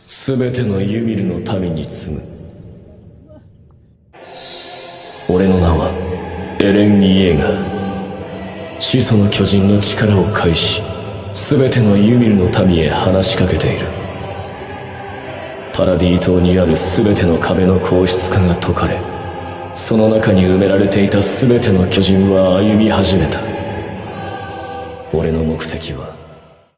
すべてのユミルの民に告ぐ。俺の名はエレン・イエーガー。始祖の巨人の力を介し、すべてのユミルの民へ話しかけている。パラディ島にあるすべての壁の硬質化が解かれ、その中に埋められていたすべての巨人は歩み始めた。俺の目的は